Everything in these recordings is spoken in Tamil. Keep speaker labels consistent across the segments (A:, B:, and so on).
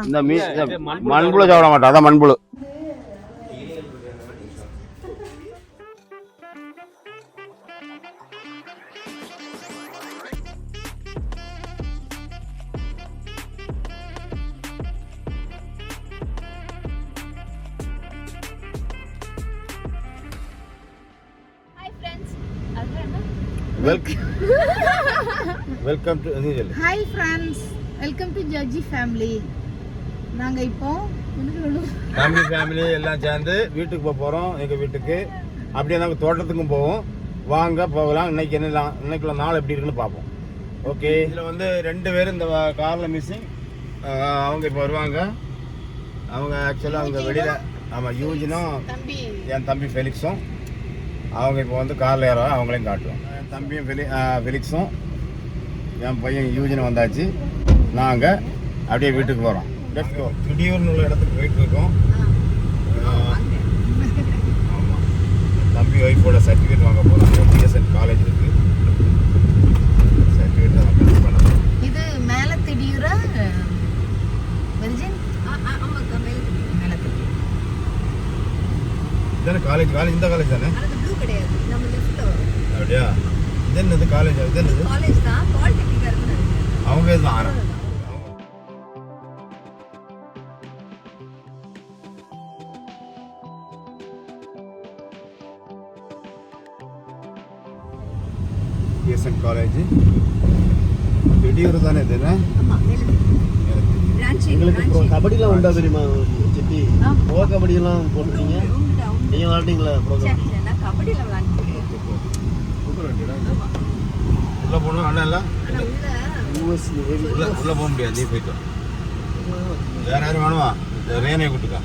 A: இந்த மண்புழு சாப்பிட மாட்டோம், அதான் மண்புழு. Welcome to
B: hi friends, welcome to judge family. நாங்கள் இப்போ
A: தம்பி ஃபேமிலி எல்லாம் சேர்ந்து வீட்டுக்கு போக போகிறோம். எங்கள் வீட்டுக்கு அப்படியே நாங்கள் தோட்டத்துக்கும் போவோம். வாங்க போகலாம். இன்னைக்குள்ள நாள் எப்படி இருக்குன்னு பார்ப்போம். ஓகே, இதில் வந்து 2 பேர் இந்த காரில் மிஸ்ஸிங். அவங்க இப்போ வருவாங்க. அவங்க ஆக்சுவலாக அவங்க வெளியில், ஆமாம், யூஜினும் என் தம்பி ஃபெலிக்ஸும் அவங்க இப்போ வந்து காரில் ஏறுவாங்க. அவங்களையும் காட்டுவோம். என் தம்பியும் ஃபெலிக்ஸும் என் பையன் யூஜினும் வந்தாச்சு. நாங்கள் அப்படியே வீட்டுக்கு போகிறோம். திடீர்னு உள்ள இடத்துக்கு போயிட்டு இருக்கோம். ஆமாம், தம்பி ஒய்ஃபோட சர்டிஃபிகேட் வாங்க போகிறோம். பிஎஸ்என் காலேஜ் இருக்குது. சர்டிஃபிகேட் தான் பண்ணணும்.
B: இது மேலே திடீர
A: இதானே காலேஜ் இந்த காலேஜ் தானே? அப்படியா? இது என்னது காலேஜ்? இது என்னது காலேஜ் தான், பாலிடெக்னிக் இருக்கு. அவங்க தான் பிஎஸ்என் காலேஜ். திடீர் தானே இது?
C: எங்களுக்கு கபடிலாம் உண்டா தெரியுமா சிட்டி? ப்ரோ கபடியெல்லாம் போட்டுருக்கீங்க, நீங்கள் விளாண்டிங்களா? ப்ரோ
B: கபடியில் விளாண்டு
A: உள்ள போகணும். அண்ணா எல்லாம் உள்ள போக முடியாது. நீ போயிட்டு வேற யாரும் வேணுமா? ரேனையை கூட்டுக்கா.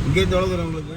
A: இங்கே தொலைதுற உங்களுக்கு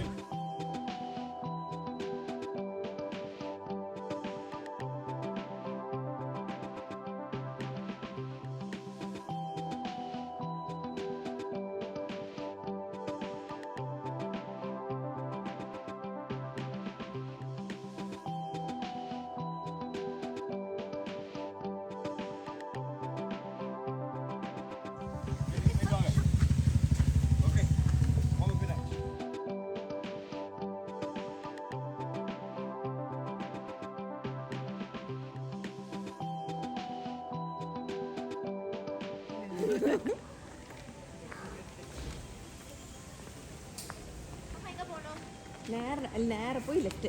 B: நேர போய் லெஃப்ட்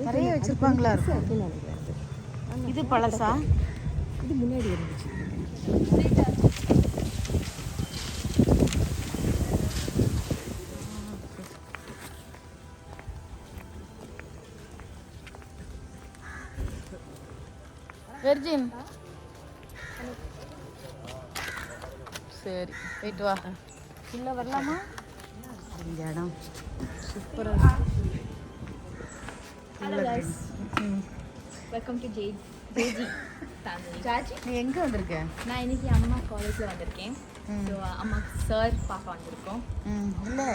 B: நிறைய வச்சிருப்பாங்களா இருக்கும். இது பழசா? இது முன்னாடி இருந்துச்சு. வெர்ஜின் சரி, போயிட்டு வா. உள்ள வரலாமா? இந்த இடம் சூப்பராக. Hello guys, welcome to JG family. Jaji, நீ எங்கே வந்திருக்க? நான் இன்னைக்கு அம்மா காலேஜில் வந்திருக்கேன். ஸோ அம்மா சார் பார்க்க வந்திருக்கோம். இல்லை,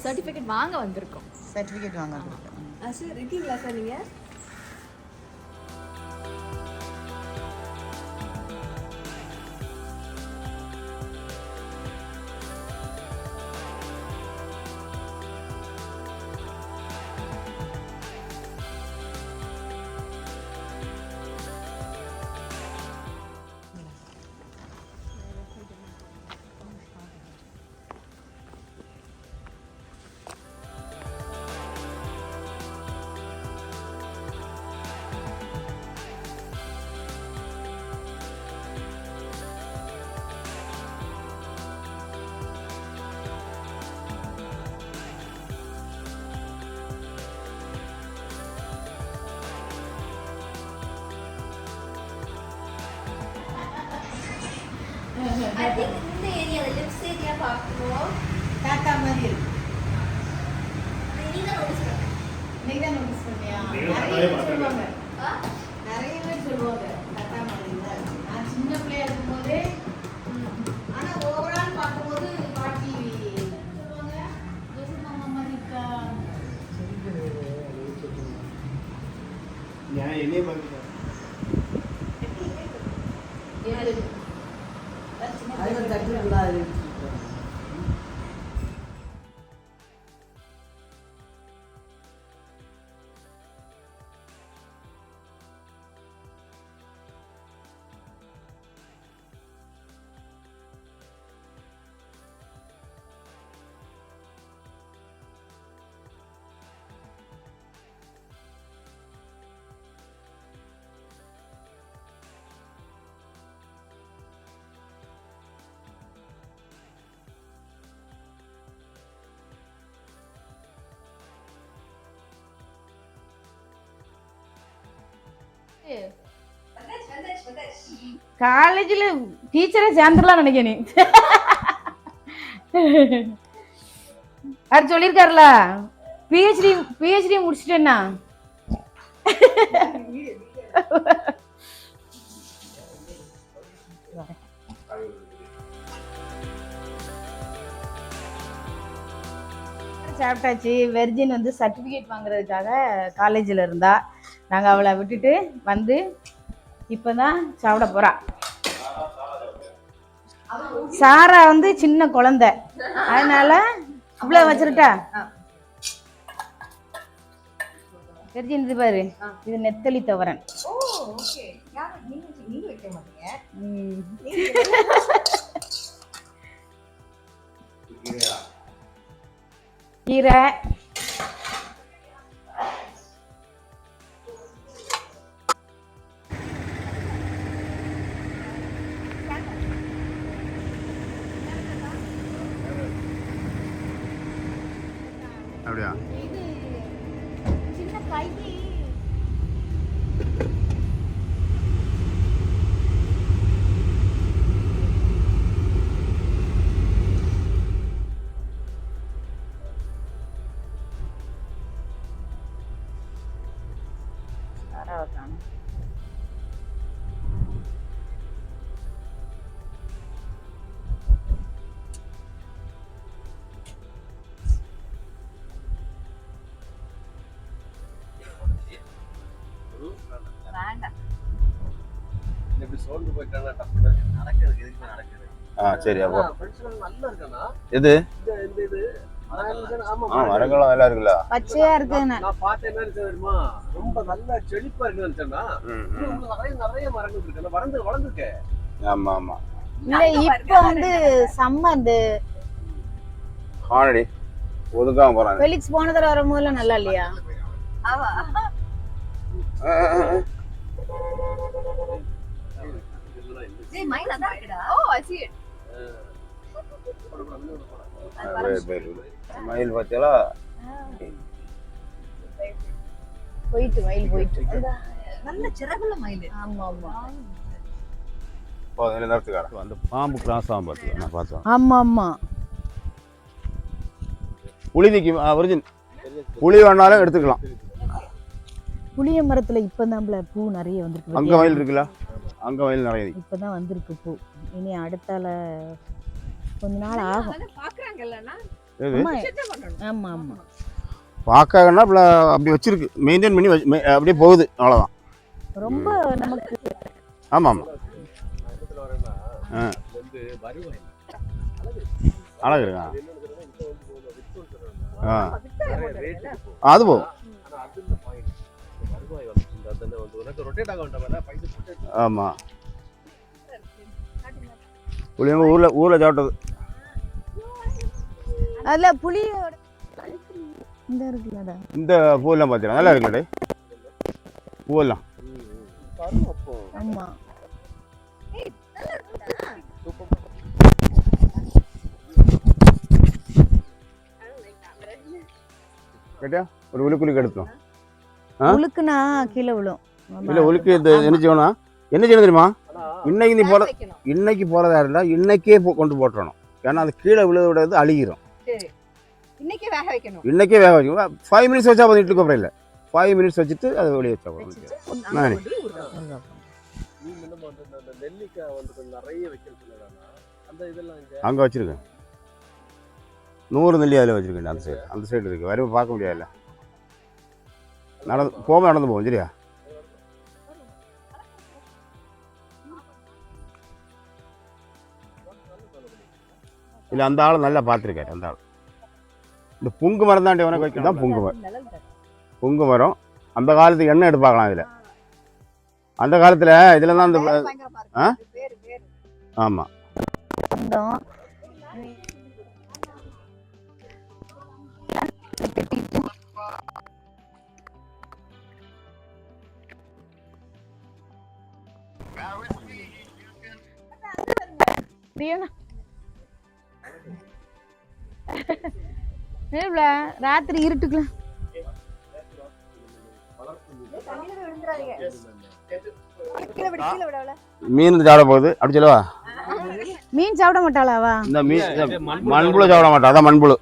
B: சர்டிஃபிகேட் வாங்க வந்திருக்கோம். சர்டிஃபிகேட் வாங்க வந்திருக்கோம். சார் இருக்கீங்களா சார் நீங்கள்? I think இந்த ஏரியா lips ஏரியா பார்க்கும்போது
D: தாத்தா மாதிரி இருக்கு.
B: நீங்க நோட்டீஸ் பண்ணுங்க.
D: இன்னைக்கு தான் நோட்டீஸ் பண்ணியா?
C: நீங்க
D: நிறைய பேர்
C: தாத்தாவே
D: சொல்லுவாங்க.
B: ஆ?
D: நிறைய பேர் சொல்லுவாங்க தாத்தா மாதிரி தான். நான் சின்ன பிள்ளையா இருக்கும்போதே ஆனா ஓவரால் பார்க்கும்போது பாட்டி சொல்லுவாங்க ஜோசப் மாமா மாதிரி இருக்கா.
C: நான் என்னைய பார்த்துட்டேன். அது தட்டுக்கூடாது.
D: காலேஜ்ல டீச்சரே சேர்ந்துடலாம் நினைக்கிறேன். அது சொல்லியிருக்காருல பிஹெச்டி முடிச்சிட்டேன்னா சாப்பிட்டாச்சு. வெர்ஜின் வந்து சர்டிஃபிகேட் வாங்குறதுக்காக காலேஜில் இருந்தா, நாங்கள் அவளை விட்டுட்டு வந்து இப்போ தான் சாப்பிட போகிறா. சாரா வந்து சின்ன குழந்தை, அதனால இவ்வளோ வச்சிருக்கா. வெர்ஜின் இது பாரு, இது நெத்தலி துவரன். கீரை
A: அப்படியா?
B: இது சின்ன கை
C: இப்படி சோர்ந்து போயிட்டாங்க. டப்புனு நடக்கிறது எதுக்குமே நடக்குது.
A: சரி. அப்போ
C: நல்லா இருக்கா?
A: எது
C: இந்த இது
A: மரங்களும் நல்லா இருக்குல்ல,
D: பச்சையா இருக்கு.
C: நான் பார்த்தேன். என்ன தெரியுமா, ரொம்ப நல்லா செழிப்பா இருக்குன்னு நினைச்சேன்னா நிறைய மரங்கள் இருக்கு. வளர்ந்துருக்கு.
A: ஆமா ஆமா.
D: இல்ல இப்ப வந்து செம்ம இந்த
A: ஆல்ரெடி ஒதுக்காம போறாங்க.
D: ஃபெலிக்ஸ் போன தடவை வரும்போதுல நல்லா இல்லையா?
B: ஆமா. ஏய் மைண்ட் அதான் இருக்குடா. ஓ ஐ see it.
A: மயில் பார்த்தீங்களா?
D: போயிட்டு
B: நல்ல சிறகுள்ள மயில்.
D: ஆமா ஆமா
A: நேரத்துக்கார அந்த பாம்பு கிராஸ் ஆகும் பார்த்து நான் பார்த்தேன்.
D: ஆமா ஆமா.
A: புளி நிற்கும். ஒரிஜின் புளி வேணாலும் எடுத்துக்கலாம்.
D: புளிய மரத்துல இப்பதான்ல பூ நிறைய வந்திருக்கு.
A: அங்க மயில் இருக்குல்ல, அங்க மயில் நிறைய
D: இப்பதான் வந்திருக்கு பூ. இனி அடுத்தால கொஞ்ச நாள் ஆகும். ஆமா ஆமா.
A: பார்க்கன்னா அப்படி வச்சிருக்கு, மெயின்டைன் பண்ணி அப்படியே போகுது, அவ்வளோதான்.
D: ரொம்ப நமக்கு
A: ஆமாம் ஆமாம். அழகு இருக்கா? அது போகும். ஆமாம். புளியங்க ஊரில் சாப்பிட்டது.
D: அதுல புளியோட இந்த இருக்குல்லடா,
A: இந்த பூவெல்லாம் பார்த்தீங்கன்னா நல்லா இருக்குல்லடே பூவெல்லாம்.
D: ஆமா.
A: கேட்டியா ஒரு உலுக்குலுக்கு எடுத்தோம்.
D: உலுக்குனா கீழே விழும்.
A: இல்லை உலுக்கு என்ன செய்யணும் தெரியுமா? இன்னைக்கு நீ போற இன்னைக்கு போகிறதா இருந்தால் இன்னைக்கே கொண்டு போட்டுறணும். ஏன்னா அது கீழே விழுத விடாது, அழுகிரும்.
B: சரி, இன்னைக்கே வேக வைக்கணும்.
A: இன்னைக்கே வேக வைக்கணும். 5 மினிட்ஸ் வச்சா போதும், இட்லி கோப்பரையில் 5 மினிட்ஸ் வச்சுட்டு அதை வெளியே வச்சா போதும்.
C: நெல்லிக்காய் வந்து கொஞ்சம் நிறைய வைக்கிறது அந்த இதெல்லாம்
A: அங்கே வச்சுருக்கேன். 100 நெல்லி அதில் வச்சுருக்கேன். அந்த சைடு இருக்குது. வரையும் பார்க்க முடியாதுல்ல. நடந்து போவோம். சரியா? இல்லை, அந்த ஆள் நல்லா பார்த்துருக்காரு. அந்த ஆள் இந்த புங்கு மரம் தாண்டி உனக்கு வைக்கணும் தான். புங்கு மரம் அந்த காலத்துக்கு எண்ணெய் எடுப்பாங்களாம் இதில். அந்த காலத்தில் இதில் தான் அந்த ஆமாம்.
D: ராத்திரி இருட்டுக்குள்ள
A: மீன் சாப்பிட போகுது. அப்படி சொல்லவா?
D: மீன் சாப்பிட மாட்டாளாவா?
A: இந்த மீன் மண்புழு சாப்பிட மாட்டா. அதான் மண்புழு.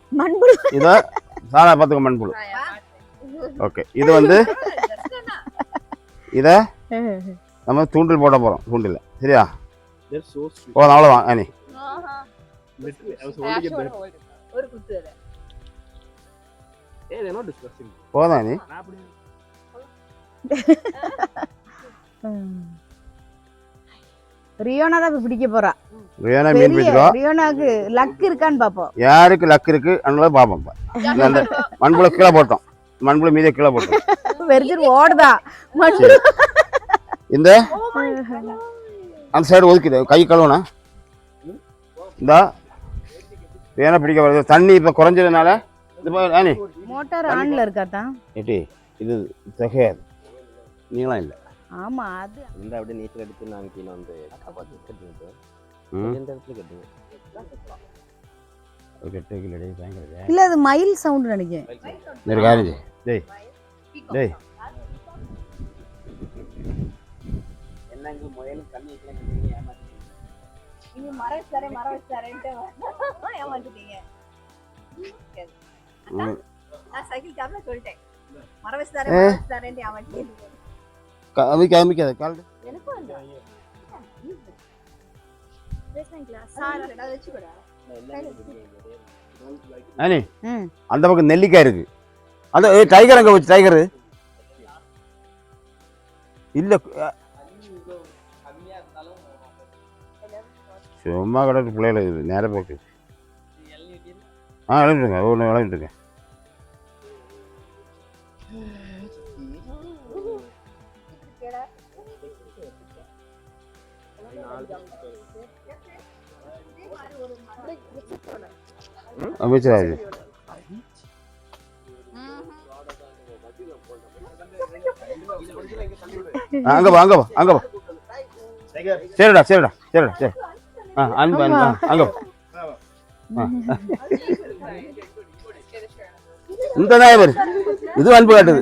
A: இதை சாரா பார்த்துக்க. மண்புழு. ஓகே, இது வந்து இதை நம்ம தூண்டில் போட போகிறோம். தூண்டில் சரியா? போதும், அவ்வளோதான். அனி போதும் அனி.
D: ரியோனா தான் பிடிக்க போறா.
A: ரியோனா மீன் பிடிச்சிருவா.
D: ரியோனாக்கு லக் இருக்கான்னு பாப்போம்.
A: யாருக்கு லக் இருக்கு அதனால பாப்போம். அந்த மண்புழு கீழே போட்டோம். மண்புழு மீதே கீழே போட்டோம்.
D: வெறிச்சிட்டு ஓடுதா.
A: இந்த அந்த சைடு ஒதுக்கிது. கை கழுவுனா இந்த வேணா பிடிக்க வருது. தண்ணி இப்போ குறைஞ்சதுனால இது
D: மோட்டார் ஆன்ல இருக்காதான்.
A: ஏட்டி இது தகையாது. நீங்களாம் இல்லை.
D: ஆமா, அது
C: இந்த அப்படியே நீச்சல் எடுத்து நாங்கள் கீழே வந்து காப்பாற்றி கட்டுங்க. இந்த இடத்துல கட்டுங்க.
D: இல்ல, அது மயில் சவுண்ட் நினைக்கிறேன்.
A: டேய் டேய்
C: என்னங்க முயலும் தண்ணி வைக்கலாம் ஏமாத்தி
B: இனி மரம் வச்சாரேன்ட்டு ஏமாத்திட்டீங்க. நான் சைக்கிள் காமில சொல்லிட்டேன். மரம் வச்சாரேன்ட்டு ஏமாத்திட்டீங்க.
A: காமிக்காத கால்
B: எனக்கும் அந்த பேஸ்மென்ட் கிளாஸ் சார் ஏதாவது வெச்சு போடா.
A: அனி அந்த பக்கம் நெல்லிக்காய் இருக்கு. அந்த டைகர் அங்கே வச்சு. டைகரு இல்லை, சும்மா கிடக்கு பிள்ளைகள். இது நேரம் போக்கு. விளையாண்டுருங்க. ஒன்று விளையாண்டுருங்க. அமைச்சராஜ் அங்கே வா, அங்கே வா, அங்கே வா. சரிடா சரிடா சரிடா சரி. அன்பு அன்பு அங்கே இந்த தான் பேர். இது அன்பு காட்டுது.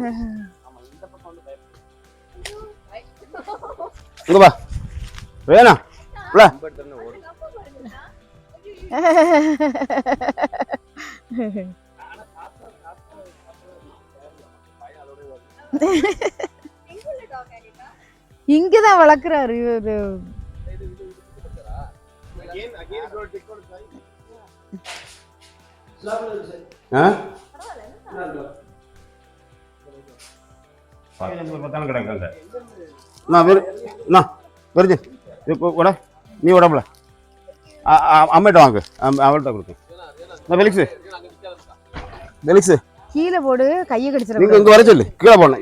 A: இங்க வா வேணா
D: இங்கதான் வளர்க்குறாரு இவரு.
A: நீ உடம்புல அம்மிட்ட வாங்க. அவள்கிட்ட கொடுக்கு. பெலிக்ஸு பெலிக்ஸு
D: கீழே போடு, கையை கடிச்சிட.
A: இங்க வர சொல்லு. கீழே போடணும்.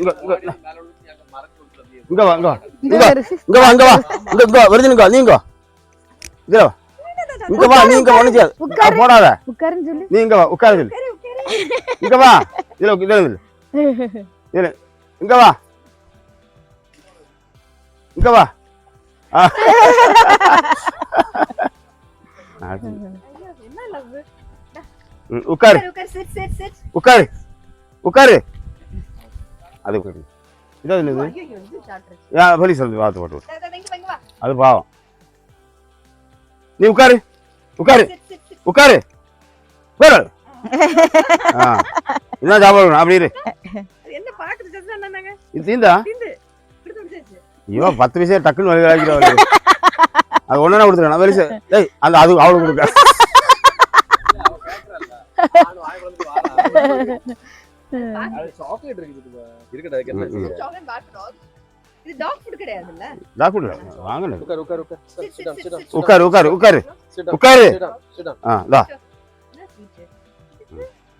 A: இங்க வா, இங்க வா, இங்க வா, இங்க வா, இங்க வா, இங்க வருதுங்க. நீங்க இங்க வா, இங்க வா. நீ இங்க ஒண்ணு செய்யாது. போடாத.
D: உட்காருன்னு சொல்லு.
A: நீ இங்க வா, உட்காரு சொல்லு. இங்க வா. இதுல இதுல இதுல இங்க வா, இங்க வா. உட்காரு உட்காரு உட்காரு. அது இதான் போலீஸ் வந்து பார்த்து போட்டு அது பாவம். நீ உட்காரு உட்காரு உட்காரு உட்காரு என்ன சாப்பிடணும் அப்படி இரு. இது தீந்தா ஐயோ 10 பைசா டக்குன்னு வழி ஆகிக்கிறவங்க அது ஒன்னா கொடுத்துருக்கேன் வெளியே டேய் அந்த அது அவளுக்கு கொடுக்க
C: சாக்லேட் இருக்குது இருக்கடா
D: இது டாக் ஃபுட் கிடையாதுல்ல
A: டாக்டர் வாங்க
C: உட்காரு உட்காரு
A: உட்காரு உட்காரு உட்காரு உட்காரு இந்தா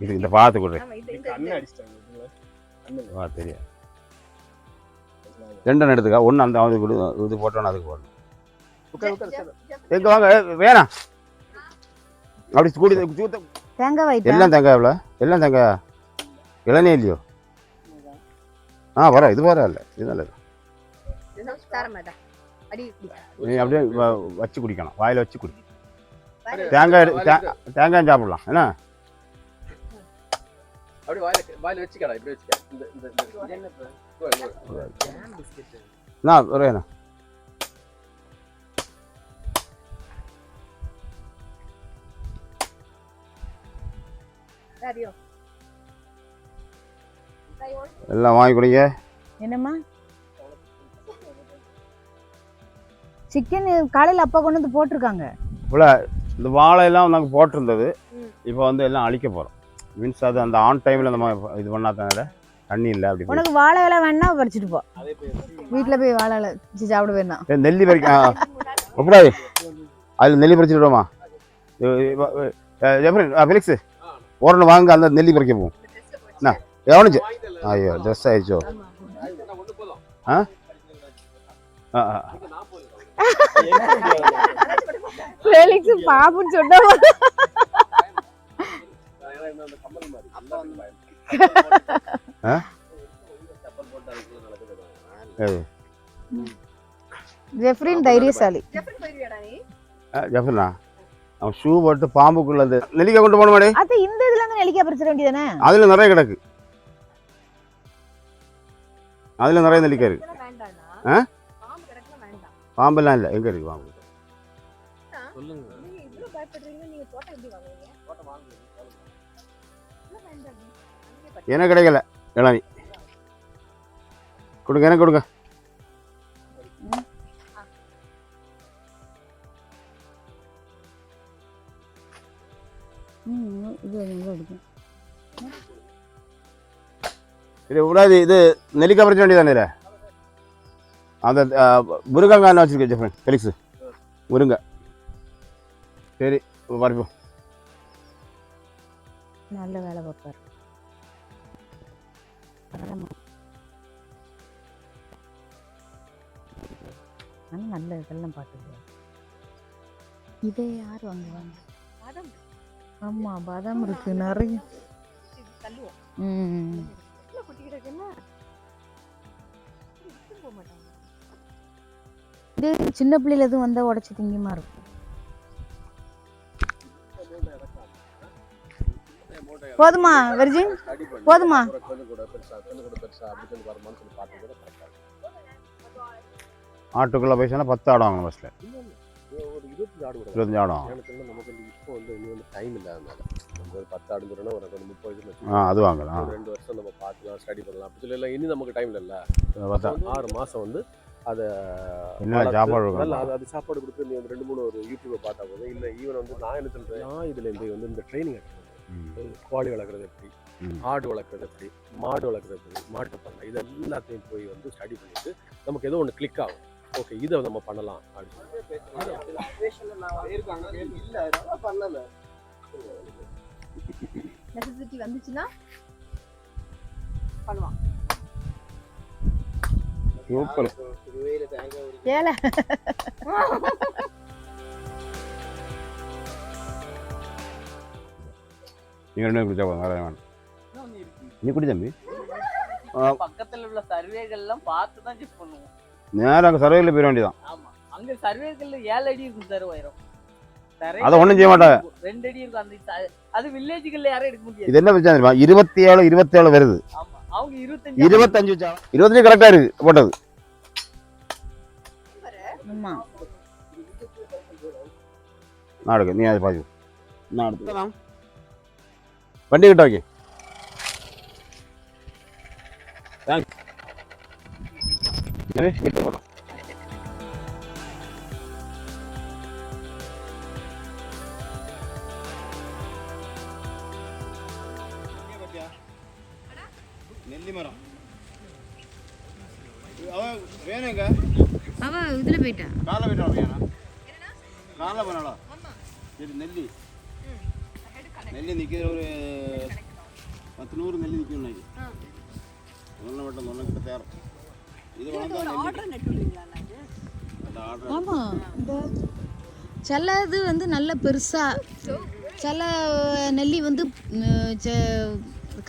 A: இது இந்த பார்த்து கொடுறேன் வா தெரியும் 2 எடுத்துக்கா ஒன்று அந்த அவனுக்கு கொடு இது போட்டோன்னு அதுக்கு போடணும் எங்க வாங்க வேணாம் அப்படி கூடி
E: தேங்காய் வைத்தா
A: எல்லாம் தேங்காய் எவ்வளோ எல்லாம் தேங்காய் இளநீ இல்லையோ வர இது வர இல்லை இது நல்லது நீ அப்படியே வச்சு குடிக்கணும் வாயில் வச்சு குடி தேங்காய் சாப்பிடலாம் என்ன
C: அப்படியே வாயில வச்சுக்கடா இப்படி வச்சுக்க
A: நான் வரேண்ணா எல்லாம் வாங்கி கொடுங்க
E: என்னம்மா சிக்கன் காலையில் அப்பா கொண்டு வந்து போட்டிருக்காங்க
A: இவ்வளோ இந்த வாழையெல்லாம் நாங்கள் போட்டிருந்தது இப்போ வந்து எல்லாம் அழிக்க போகிறோம் மீன்ஸ் அது அந்த ஆன் டைமில் நம்ம இது பண்ணாதனால தண்ணி இல்லை அப்படி
E: உனக்கு வாழை இலை வேணா பறிச்சுட்டு போ வீட்டில் போய் வாழை இலை சாப்பிட வேணாம்
A: நெல்லி பறிக்க எப்படாது அதில் நெல்லி பறிச்சுட்டு விடுவோமா ஃபிலிக்ஸு ஓரணும் வாங்க அந்த நெல்லி பறிக்க போவோம் என்ன எவனுச்சு ஐயோ ஜஸ்ட் ஆயிடுச்சோ
E: பாப்புன்னு சொன்னா ஜெஃப்ரின் தைரியசாலி
A: ஜெஃப்ரினா அவன் ஷூ போட்டு பாம்புக்குள்ள அந்த நெல்லிக்காய் கொண்டு போன மாடே
E: அது இந்த இதுல இருந்து நெல்லிக்காய் பறிச்சிட வேண்டியதானே
A: அதுல நிறைய கிடக்கு அதுல நிறைய நெல்லிக்காய் இருக்கு பாம்பெல்லாம் இல்லை எங்க இருக்கு பாம்பு எனக்கு கிடைக்கல இளநீ கொடுங்க எனக்கு கொடுங்க இது விடாது இது நெல்லிக்காய் பறிச்ச வேண்டியதானே அந்த முருங்காய் வச்சிருக்கேன் ஜெஃப்ரன் ஃபெலிக்ஸ் முருங்கை சரி பறிப்போம்
E: நல்ல வேலை பார்ப்பார் நல்ல இதெல்லாம் பார்த்துக்கலாம் இதே யார் வாங்குவாங்க ஆமா பாதாம் இருக்கு நிறைய இது சின்ன பிள்ளைல எதுவும் வந்தா உடச்சி திங்கமா இருக்கும் போதுமா வெர்ஜின் போதுமா
A: ஆட்டுக்குள்ள போயிடுச்சுன்னா 10 ஆடு வாங்கணும் பஸ்ல 25 ஆடு
C: நமக்கு இப்போ வந்து டைம் இல்லாதனால ஒரு 10 ஆடுங்கிறோன்னா ஒரு 30
A: அது வாங்கலாம்
C: 2 வருஷம் நம்ம பார்த்துக்கலாம் ஸ்டடி பண்ணலாம் அப்படி சொல்லி எல்லாம் இனி நமக்கு டைம் இல்லை 6 மாதம் வந்து அதை
A: என்ன சாப்பாடு
C: அது சாப்பாடு கொடுத்து நீ வந்து 2-3 ஒரு யூடியூப்பை பார்த்தா போதும் இல்லை ஈவன் வந்து நான் என்ன சொல்கிறேன் நான் இதில் வந்து இந்த ட்ரைனிங் கோழி வளர்க்குறது எப்படி ஆடு வளர்க்குறது எப்படி மாடு வளர்க்குறது எப்படி மாட்டு பண்ணலாம் இது எல்லாத்தையும் போய் வந்து ஸ்டடி பண்ணிட்டு நமக்கு ஏதோ ஒன்று கிளிக் ஆகும் ஓகே இதை நம்ம பண்ணலாம்
D: நெசசிட்டி வந்துச்சுன்னா பண்ணுவான்
A: சூப்பர்
E: ஏல
A: நீங்க ரெண்டு குடிச்சா போதும் வேற வேணும் நீ குடி தம்பி
F: பக்கத்துல உள்ள சர்வேகள்லாம் பார்த்து தான் செக் பண்ணுவோம்
A: நேரம் அங்கே சர்வேல போயிட வேண்டியதான்
F: ஆமா அங்க சர்வேகள்ல 7 அடி இருக்கும் சார் உயரம்
A: அதை ஒன்றும் செய்ய மாட்டாங்க
F: 2 அடி இருக்கும் அந்த அது வில்லேஜ்கள்ல யாரும் எடுக்க முடியாது
A: இது என்ன பிரச்சனை தெரியுமா 27 வருது
F: ஆமா அவங்க 25
A: 25 கரெக்டா இருக்கு போட்டது
E: ஆமா
A: நான் எடுக்க நீ அதை பாதி நான் எடுத்துக்கலாம் வண்டி கிட்ட வைக்க வீட்டு போகலாம் நெல்லி மரம் வேணுங்க
E: அவ இதுல போயிட்டான்
A: காலை போயிட்டு வேணா காலை பண்ணலாம் சரி நெல்லி நெல்லி நிற்கிற ஒரு 10 நெல்லி நிற்கும் இன்னைக்கு ஒன்றை மட்டும் ஒன்றை கிட்ட தேரம் இது
E: ஆமா இந்த சிலது வந்து நல்ல பெருசா சில நெல்லி வந்து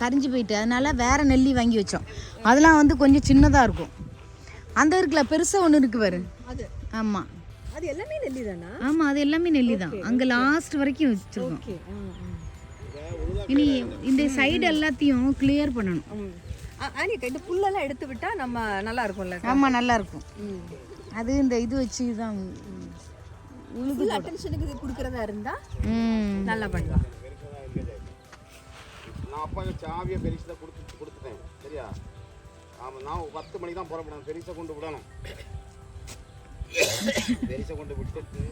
E: கரிஞ்சு போயிட்டு அதனால வேற நெல்லி வாங்கி வச்சோம் அதெல்லாம் வந்து கொஞ்சம் சின்னதாக இருக்கும் அந்த இருக்குல்ல பெருசாக ஒன்று இருக்கு பாரு
G: அது
E: ஆமாம்
G: அது எல்லாமே நெல்லி தானா?
E: ஆமாம் அது எல்லாமே நெல்லி தான் அங்கே லாஸ்ட் வரைக்கும் வச்சுருக்கோம்.
G: ஓகே.
E: இனி இந்த சைடு எல்லாத்தையும் கிளியர் பண்ணணும்.
G: ஆனிக்கா இந்த புல்லெல்லாம் எடுத்து விட்டா நம்ம நல்லா இருக்கும்ல?
E: ஆமாம் நல்லா இருக்கும். அது இந்த இது வச்சு தான்
G: உழுது அட்டென்ஷனுக்கு இது கொடுக்கறதா இருந்தா நல்லா பண்ணலாம்.
A: நான் அப்பா சாவியை பெருசாக கொடுத்துட்டேன் சரியா? ஆமாம் நான் 10 மணிக்கு தான் புறப்படணும். பெருசாக கொண்டு விடணும். பெருசாக கொண்டு விட்டுட்டு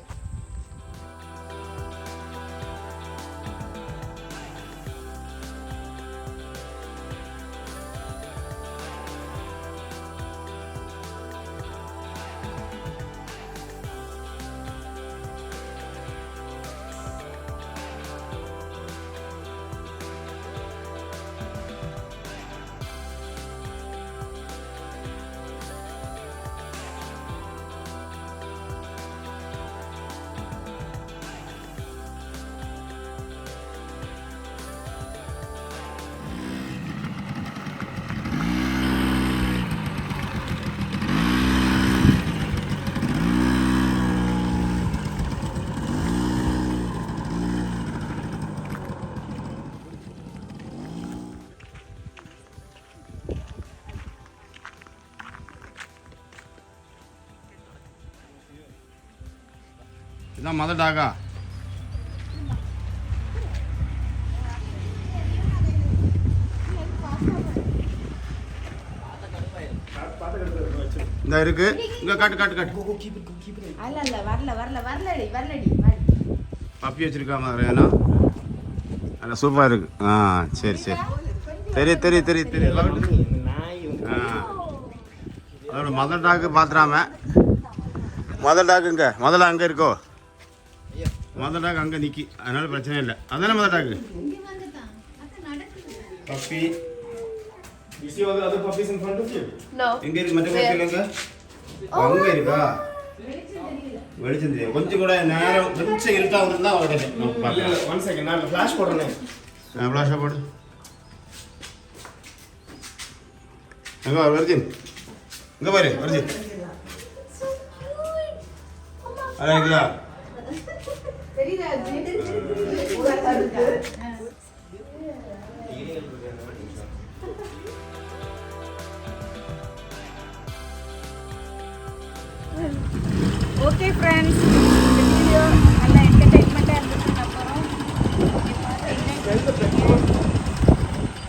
A: இதான் மதர் டாகா. இந்த இருக்கு இங்க காட்டு காட்டு காட்டு.
E: அல்ல அல்ல வரல வரல வரலடி வரலடி.
A: பப்பி வச்சிருக்காங்க ரேனா. அட சூப்பரா இருக்கு. சரி சரி. தெரிய அதோட மதர் டாக் பாத்துறாம. மதர் டாக் இங்க முதல்ல அங்க இருக்கோ. மதர் டாக் அங்க நிக்கி அதனால பிரச்சனை இல்லை. அதானே mother dog. Puppy. You see all the other puppies in front of you?
B: No.
A: எங்க இருக்கு மற்ற பப்பிங்க? அங்க இருக்கா? வெளிச்சம் தெரியும். கொஞ்சம் கூட நேரம் கொஞ்சம் இருட்டா இருந்தா வரது. ஒன் செகண்ட் நான் ஃபிளாஷ் போடுறேன். ஃபிளாஷ் போடு. எங்க வருஜின்? இங்க பாரு வருஜின். அழகுல.
G: ஓகே ஃப்ரெண்ட்ஸ், இந்த வீடியோ நல்ல என்டர்டெயின்மெண்ட்டாக இருந்துச்சு. அப்புறம்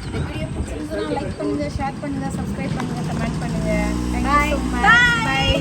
G: இந்த வீடியோ பிடிச்சிருந்தா லைக் பண்ணுங்க, ஷேர் பண்ணுங்க, சப்ஸ்கிரைப் பண்ணுங்க, கமெண்ட் பண்ணுங்க. பாய் பாய்.